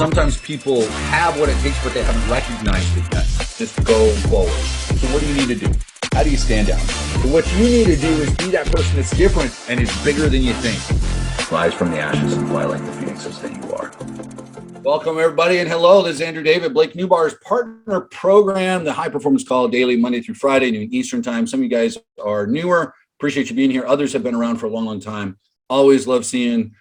sometimes people have what it takes, but they haven't recognized it yet. Just go forward. So what do you need to do? How do you stand out? So what you need to do is be that person that's different and is bigger than you think. Rise from the ashes and fly like the phoenixes that you are. Welcome, everybody, and hello. This is Andrew David, Blake Newbar's partner program, the High Performance Call, daily, Monday through Friday, noon Eastern time. Some of you guys are newer. Appreciate you being here. Others have been around for a long, long time. Always love seeing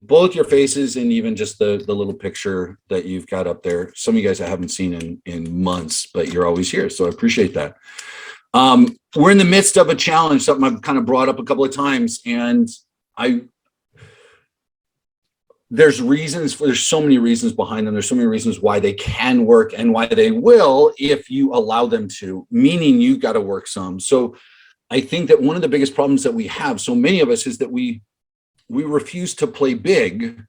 both your faces and even just the little picture that you've got up there. Some of you guys I haven't seen in months, but you're always here, so I appreciate that. We're in the midst of a challenge, something I've kind of brought up a couple of times, and there's so many reasons behind them. There's so many reasons why they can work and why they will if you allow them to, meaning you got to work some. So I think that one of the biggest problems that we have, so many of us, is that we refuse to play big.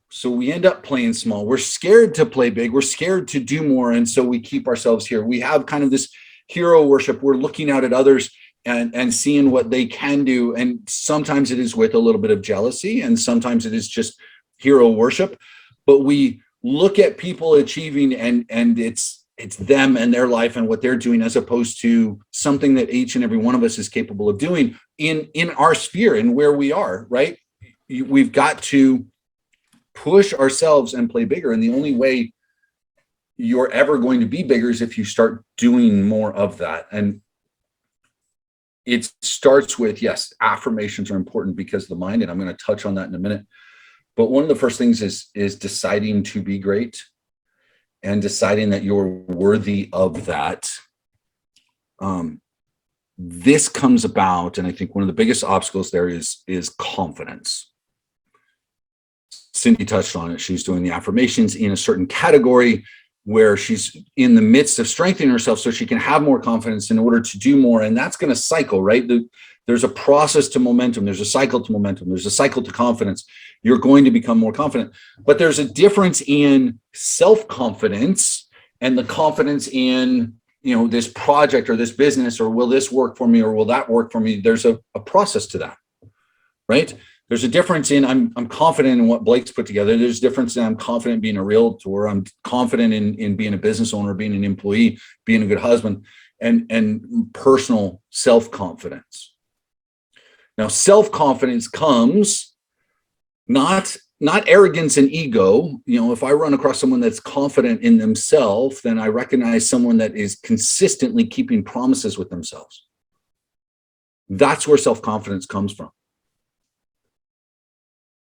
So we end up playing small. We're scared to play big. We're scared to do more. And so we keep ourselves here. We have kind of this hero worship. We're looking out at others and seeing what they can do. And sometimes it is with a little bit of jealousy, and sometimes it is just hero worship. But we look at people achieving and it's them and their life and what they're doing, as opposed to something that each and every one of us is capable of doing in our sphere and where we are, right? We've got to push ourselves and play bigger. And the only way you're ever going to be bigger is if you start doing more of that. And it starts with, yes, affirmations are important because of the mind, and I'm going to touch on that in a minute. But one of the first things is deciding to be great and deciding that you're worthy of that. This comes about, and I think one of the biggest obstacles there is confidence. Cindy touched on it. She's doing the affirmations in a certain category where she's in the midst of strengthening herself so she can have more confidence in order to do more. And that's going to cycle, right? There's a process to momentum. There's a cycle to momentum. There's a cycle to confidence. You're going to become more confident. But there's a difference in self-confidence and the confidence in, this project or this business, or will this work for me, or will that work for me? There's a process to that, right? There's a difference in I'm confident in what Blake's put together. There's a difference in I'm confident in being a realtor. I'm confident in being a business owner, being an employee, being a good husband, and personal self-confidence. Now, self-confidence comes not arrogance and ego. If I run across someone that's confident in themselves, then I recognize someone that is consistently keeping promises with themselves. That's where self-confidence comes from.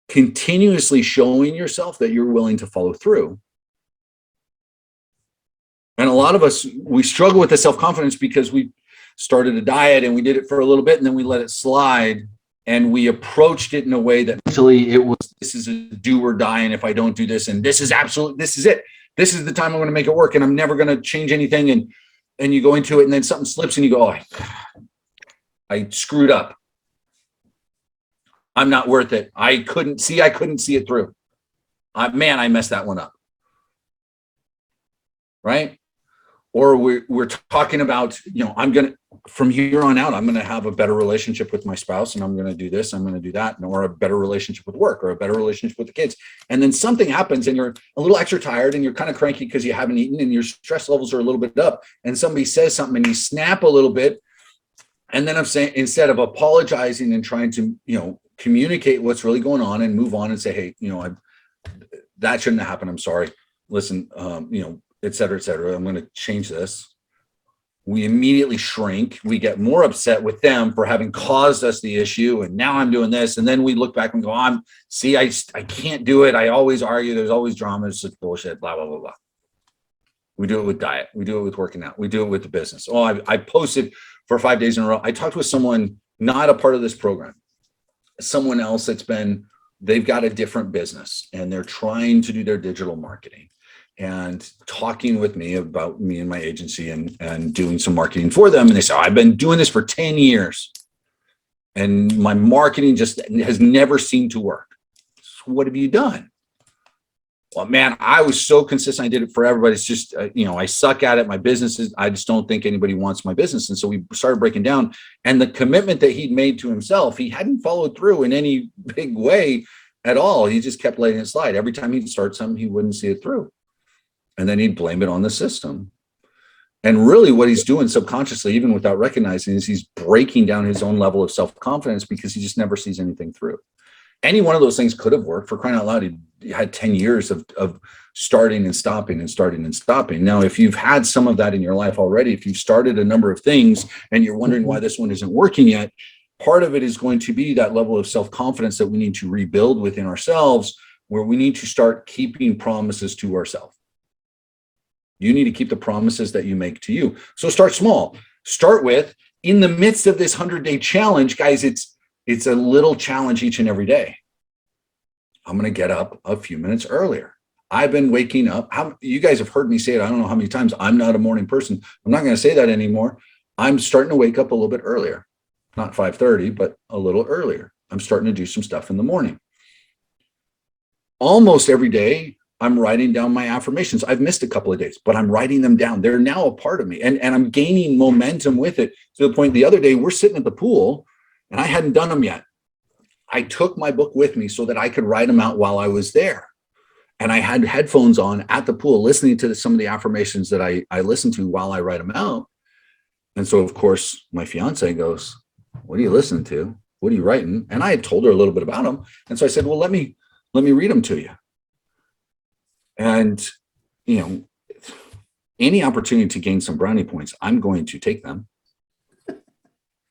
Continuously showing yourself that you're willing to follow through. And a lot of us, we struggle with the self-confidence because we started a diet and we did it for a little bit and then we let it slide, and we approached it in a way that mentally it was, this is a do or die, and if I don't do this, and this is it. This is the time I'm going to make it work, and I'm never going to change anything. And you go into it, and then something slips and you go, I screwed up. I'm not worth it. I couldn't see it through. I messed that one up. Right? Or we're talking about, from here on out, I'm going to have a better relationship with my spouse, and I'm going to do this, I'm going to do that, or a better relationship with work, or a better relationship with the kids. And then something happens and you're a little extra tired and you're kind of cranky because you haven't eaten and your stress levels are a little bit up, and somebody says something and you snap a little bit. And then I'm saying, instead of apologizing and trying to, communicate what's really going on and move on and say, hey, that shouldn't have happened. I'm sorry. Listen, et cetera, et cetera. I'm going to change this. We immediately shrink. We get more upset with them for having caused us the issue. And now I'm doing this. And then we look back and go, I can't do it. I always argue. There's always drama. It's just bullshit, blah, blah, blah, blah. We do it with diet. We do it with working out. We do it with the business. I posted for 5 days in a row. I talked with someone, not a part of this program, someone else they've got a different business and they're trying to do their digital marketing, and talking with me about me and my agency and doing some marketing for them. And they say, I've been doing this for 10 years and my marketing just has never seemed to work. So what have you done? Well, man, I was so consistent. I did it for everybody. It's just, I suck at it. My business I just don't think anybody wants my business. And so we started breaking down, and the commitment that he'd made to himself, he hadn't followed through in any big way. at all. He just kept letting it slide. Every time he'd start something, he wouldn't see it through. And then he'd blame it on the system. And really what he's doing subconsciously, even without recognizing, is he's breaking down his own level of self-confidence because he just never sees anything through. Any one of those things could have worked. For crying out loud, he had 10 years of starting and stopping and starting and stopping. Now, if you've had some of that in your life already, if you've started a number of things and you're wondering why this one isn't working yet, part of it is going to be that level of self-confidence that we need to rebuild within ourselves, where we need to start keeping promises to ourselves. You need to keep the promises that you make to you. So start small. Start with, in the midst of this 100-day challenge, guys, it's a little challenge each and every day. I'm going to get up a few minutes earlier. I've been waking up. You guys have heard me say it. I don't know how many times. I'm not a morning person. I'm not going to say that anymore. I'm starting to wake up a little bit earlier. Not 5:30, but a little earlier. I'm starting to do some stuff in the morning. Almost every day, I'm writing down my affirmations. I've missed a couple of days, but I'm writing them down. They're now a part of me, and I'm gaining momentum with it, to the point the other day we're sitting at the pool and I hadn't done them yet. I took my book with me so that I could write them out while I was there. And I had headphones on at the pool, listening to some of the affirmations that I listen to while I write them out. And so, of course, my fiance goes, "What are you listening to? What are you writing?" And I had told her a little bit about them. And so I said, "Well, let me read them to you." And, any opportunity to gain some brownie points, I'm going to take them,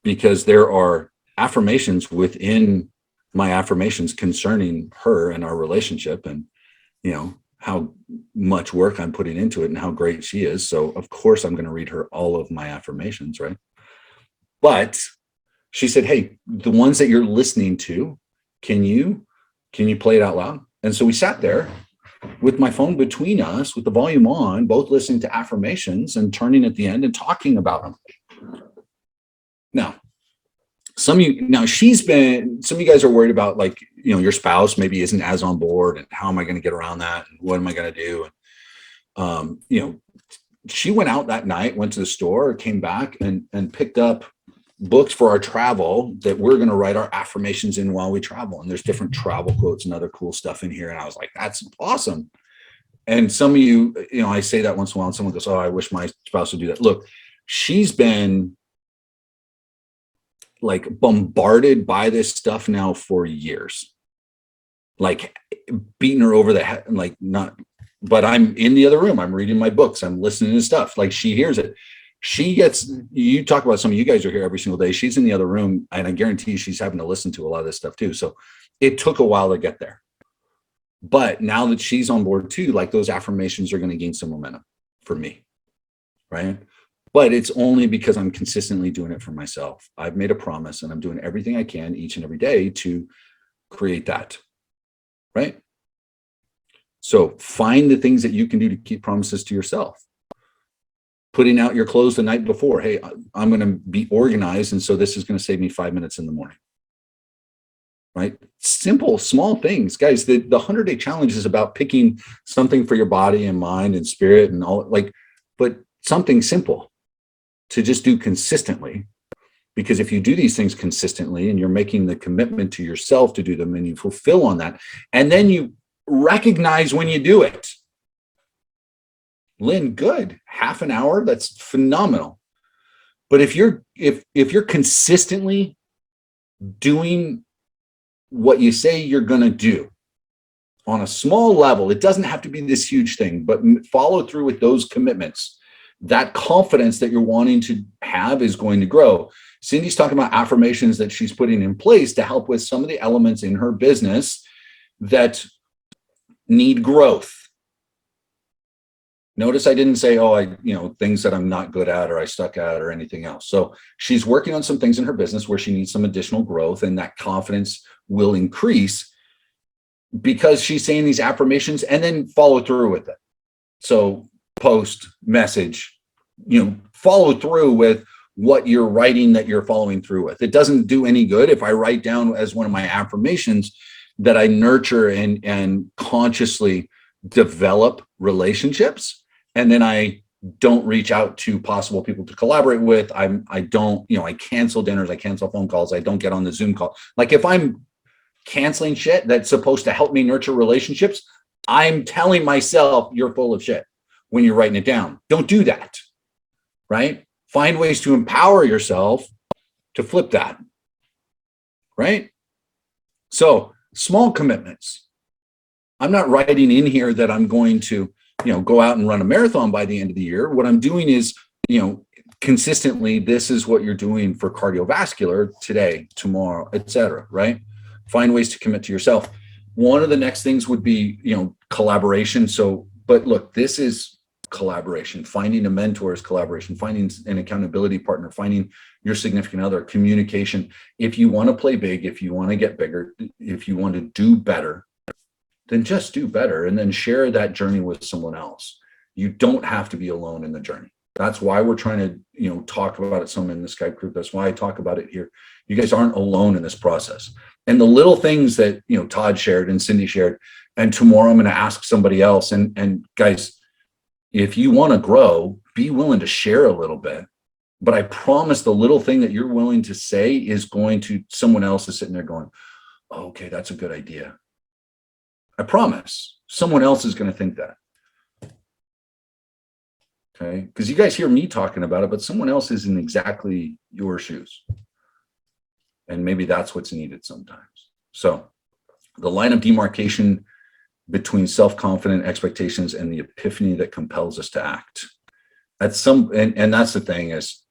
because there are affirmations within my affirmations concerning her and our relationship, and, how much work I'm putting into it and how great she is. So of course I'm going to read her all of my affirmations, right? But she said, "Hey, the ones that you're listening to, can you play it out loud?" And so we sat there with my phone between us, with the volume on, both listening to affirmations and turning at the end and talking about them. Now, some of you guys are worried about, like, your spouse maybe isn't as on board, and how am I going to get around that? And what am I going to do? And, she went out that night, went to the store, came back and picked up books for our travel that we're going to write our affirmations in while we travel. And there's different travel quotes and other cool stuff in here. And I was like, that's awesome. And some of you, I say that once in a while and someone goes, "Oh, I wish my spouse would do that." Look, she's been like bombarded by this stuff now for years, like beating her over the head, like, not, but I'm in the other room. I'm reading my books. I'm listening to stuff. Like, she hears it. You talk about, some of you guys are here every single day. She's in the other room, and I guarantee you she's having to listen to a lot of this stuff too. So it took a while to get there. But now that she's on board too, like, those affirmations are going to gain some momentum for me, right? But it's only because I'm consistently doing it for myself. I've made a promise, and I'm doing everything I can each and every day to create that, right? So find the things that you can do to keep promises to yourself. Putting out your clothes the night before. Hey, I'm going to be organized, and so this is going to save me 5 minutes in the morning. Right? Simple, small things, guys. The 100-day challenge is about picking something for your body and mind and spirit and all, but something simple to just do consistently. Because if you do these things consistently, and you're making the commitment to yourself to do them, and you fulfill on that, and then you recognize when you do it. Lynn, good. Half an hour, that's phenomenal. But if you're consistently doing what you say you're going to do on a small level, it doesn't have to be this huge thing, but follow through with those commitments. That confidence that you're wanting to have is going to grow. Cindy's talking about affirmations that she's putting in place to help with some of the elements in her business that need growth. Notice I didn't say, things that I'm not good at or I stuck at or anything else. So she's working on some things in her business where she needs some additional growth, and that confidence will increase because she's saying these affirmations and then follow through with it. So post, message, follow through with what you're writing that you're following through with. It doesn't do any good if I write down as one of my affirmations that I nurture and consciously develop relationships, and then I don't reach out to possible people to collaborate with. I don't, I cancel dinners, I cancel phone calls, I don't get on the Zoom call. Like, if I'm canceling shit that's supposed to help me nurture relationships, I'm telling myself you're full of shit when you're writing it down. Don't do that, right? Find ways to empower yourself to flip that, right? So small commitments. I'm not writing in here that I'm going to, go out and run a marathon by the end of the year. What I'm doing is, consistently, this is what you're doing for cardiovascular today, tomorrow, etc. Right? Find ways to commit to yourself. One of the next things would be, collaboration. So, but look, this is collaboration. Finding a mentor is collaboration. Finding an accountability partner. Finding your significant other. Communication. If you want to play big, if you want to get bigger, if you want to do better, then just do better, and then share that journey with someone else. You don't have to be alone in the journey. That's why we're trying to, talk about it some in the Skype group. That's why I talk about it here. You guys aren't alone in this process. And the little things that, Todd shared and Cindy shared, and tomorrow I'm going to ask somebody else. And guys, if you want to grow, be willing to share a little bit. But I promise the little thing that you're willing to say is going to, someone else is sitting there going, oh, okay, that's a good idea. I promise someone else is going to think that. Okay. Because you guys hear me talking about it, but someone else is in exactly your shoes. And maybe that's what's needed sometimes. So the line of demarcation between self-confident expectations and the epiphany that compels us to act. That's and that's the thing is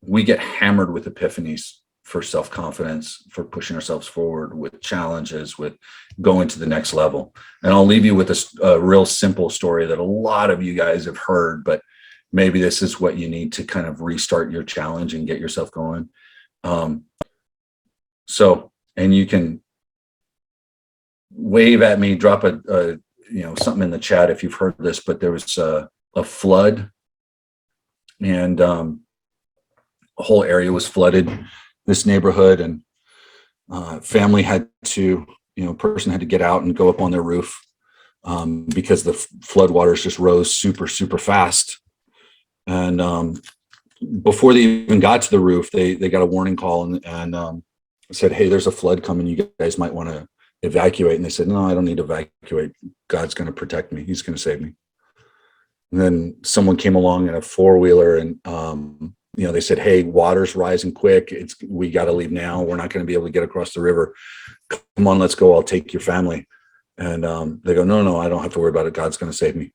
we get hammered with epiphanies for self-confidence, for pushing ourselves forward with challenges, with going to the next level. And I'll leave you with a real simple story that a lot of you guys have heard, but maybe this is what you need to kind of restart your challenge and get yourself going. And you can wave at me, drop something in the chat if you've heard this, but there was a flood, and a whole area was flooded, this neighborhood, and family had to, person had to get out and go up on their roof because the flood waters just rose super, super fast. And before they even got to the roof, they got a warning call and said, hey, there's a flood coming. You guys might want to evacuate. And they said, no, I don't need to evacuate. God's going to protect me. He's going to save me. And then someone came along in a four-wheeler and, they said, hey, water's rising quick. We got to leave now. We're not going to be able to get across the river. Come on, let's go. I'll take your family. And they go, no, I don't have to worry about it. God's going to save me.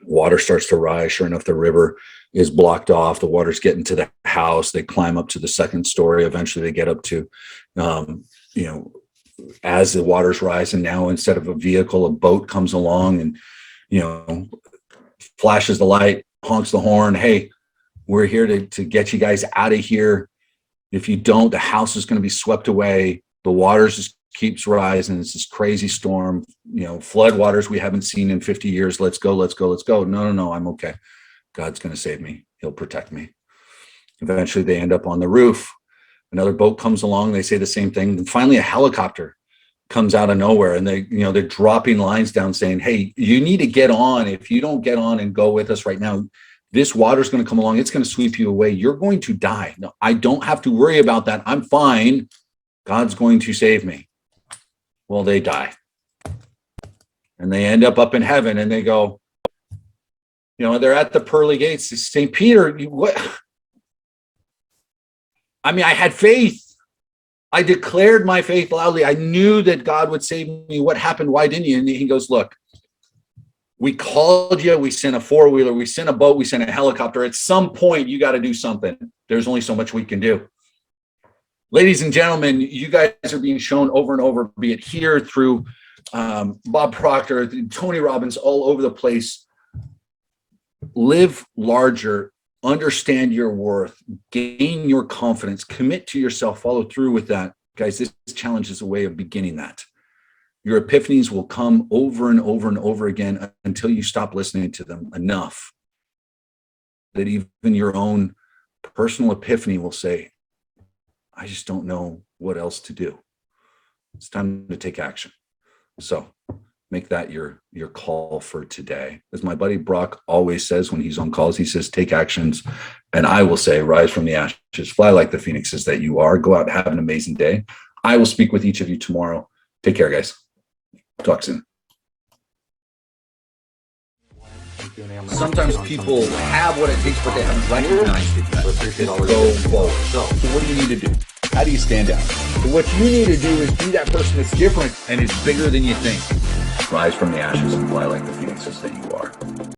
Water starts to rise. Sure enough, the river is blocked off. The water's getting to the house. They climb up to the second story. Eventually they get up to, as the water's rising, now instead of a vehicle, a boat comes along and, flashes the light, honks the horn. Hey, we're here to get you guys out of here. If you don't, the house is going to be swept away. The waters just keeps rising. It's this crazy storm, flood waters we haven't seen in 50 years. Let's go. No, I'm okay. God's going to save me. He'll protect me. Eventually they end up on the roof. Another boat comes along. They say the same thing. And finally a helicopter comes out of nowhere, and they're dropping lines down saying, hey, you need to get on. If you don't get on and go with us right now, this water's going to come along. It's going to sweep you away. You're going to die. No, I don't have to worry about that. I'm fine. God's going to save me. Well, they die. And they end up in heaven, and they go, they're at the pearly gates. St. Peter, what? I mean, I had faith. I declared my faith loudly. I knew that God would save me. What happened? Why didn't you? And he goes, look, we called you. We sent a four-wheeler. We sent a boat. We sent a helicopter. At some point, you got to do something. There's only so much we can do. Ladies and gentlemen, you guys are being shown over and over, be it here through Bob Proctor, Tony Robbins, all over the place. Live larger. Understand your worth, gain your confidence, commit to yourself, follow through with that. Guys, this challenge is a way of beginning that. Your epiphanies will come over and over and over again until you stop listening to them enough that even your own personal epiphany will say, I just don't know what else to do. It's time to take action. So make that your call for today. As my buddy Brock always says when he's on calls, he says, take actions. And I will say, rise from the ashes, fly like the phoenixes that you are. Go out and have an amazing day. I will speak with each of you tomorrow. Take care, guys. Talk soon. Sometimes people have what it takes, but they haven't recognized it yet. Go forward. So what do you need to do? How do you stand out? So what you need to do is be that person that's different and is bigger than you think. Rise from the ashes and fly like the phoenixes that you are.